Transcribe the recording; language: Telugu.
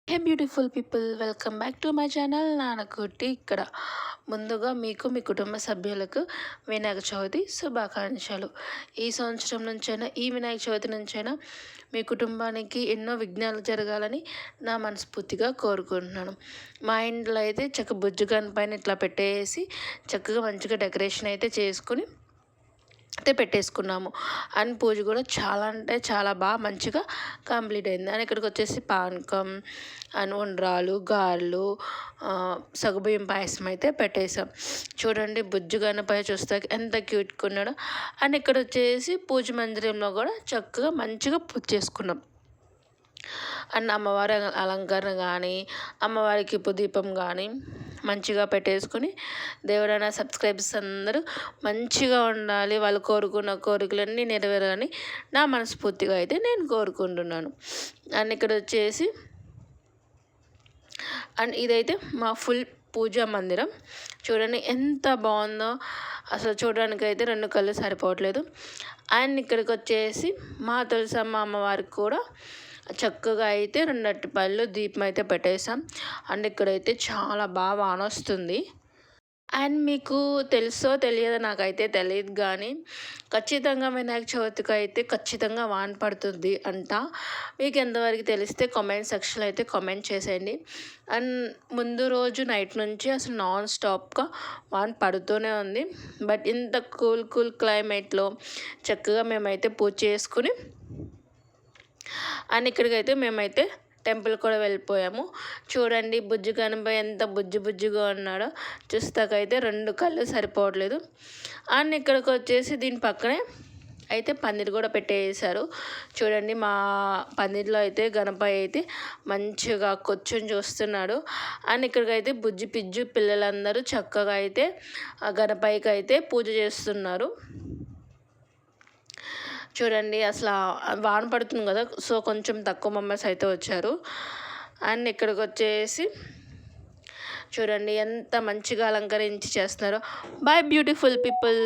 Hey beautiful people, welcome back to my channel Nannakutti. ఇక్కడ ముందుగా మీకు మీ కుటుంబ సభ్యులకు వినాయక చవితి శుభాకాంక్షలు. ఈ సంవత్సరం నుంచైనా ఈ వినాయక చవితి నుంచైనా మీ కుటుంబానికి ఎన్నో విఘ్నాలు జరగాలని నా మనస్ఫూర్తిగా కోరుకుంటున్నాను. మా ఇంట్లో అయితే బుజ్జుగాని పైన ఇట్లా పెట్టేసి చక్కగా మంచిగా డెకరేషన్ అయితే చేసుకుని అయితే పెట్టేసుకున్నాము. అండ్ పూజ కూడా చాలా అంటే చాలా బాగా మంచిగా కంప్లీట్ అయింది. అండ్ ఇక్కడికి వచ్చేసి పానకం అండ్ ఉండ్రాలు, గారెలు, సగ్గుబియ్యం పాయసం అయితే పెట్టేసాం. చూడండి బుజ్జుగానిపై చూస్తే ఎంత క్యూట్గా ఉన్నాడో. అండ్ ఇక్కడ వచ్చేసి పూజ మందిరంలో కూడా చక్కగా మంచిగా పూజ చేసుకున్నాం. అండ్ అమ్మవారి అలంకరణ కానీ, అమ్మవారికి దీపం కానీ మంచిగా పెట్టేసుకొని దేవుడైన సబ్స్క్రైబర్స్ అందరూ మంచిగా ఉండాలి, వాళ్ళు కోరుకున్న కోరికలన్నీ నెరవేరాలని నా మనస్ఫూర్తిగా అయితే నేను కోరుకుంటున్నాను. అండ్ ఇక్కడ వచ్చేసి అండ్ ఇదైతే మా ఫుల్ పూజా మందిరం. చూడండి ఎంత బాగుందో, అసలు చూడడానికి అయితే రెండు కళ్ళు సరిపోవట్లేదు. అండ్ ఇక్కడికి వచ్చేసి మా తులసమ్మ అమ్మవారికి కూడా చక్కగా అయితే 2 అరటిపళ్ళు దీపం అయితే పెట్టేసాం. అండ్ ఇక్కడైతే చాలా బాగా వాన వస్తుంది. అండ్ మీకు తెలుసో తెలియదో నాకైతే తెలియదు, కానీ ఖచ్చితంగా వినాయక చవితికి అయితే ఖచ్చితంగా వాన పడుతుంది అంట. మీకు ఎంతవరకు తెలిస్తే కామెంట్ సెక్షన్లో అయితే కామెంట్ చేసేయండి. అండ్ ముందు రోజు నైట్ నుంచి అసలు నాన్ స్టాప్గా వాన పడుతూనే ఉంది. బట్ ఇంత కూల్ క్లైమేట్లో చక్కగా మేమైతే పూజ చేసుకుని అండ్ ఇక్కడికైతే మేమైతే టెంపుల్ కూడా వెళ్ళిపోయాము. చూడండి బుజ్జుగానిపై ఎంత బుజ్జిగా ఉన్నాడో, చూస్తాకైతే 2 కళ్ళు సరిపోవట్లేదు. అండ్ ఇక్కడికి వచ్చేసి దీని పక్కనే అయితే పందిరి కూడా పెట్టేసారు. చూడండి మా పందిరిలో అయితే గణపతి అయితే మంచిగా కూర్చొని చూస్తున్నాడు. అండ్ ఇక్కడికైతే పిజ్జు పిల్లలందరూ చక్కగా అయితే గణపతికి అయితే పూజ చేస్తున్నారు. చూడండి అసలు వాన పడుతుంది కదా, సో కొంచెం తక్కువ మెంబర్స్ అయితే వచ్చారు. అండ్ ఇక్కడికి వచ్చేసి చూడండి ఎంత మంచిగా అలంకరించి చేస్తున్నారో. By beautiful people.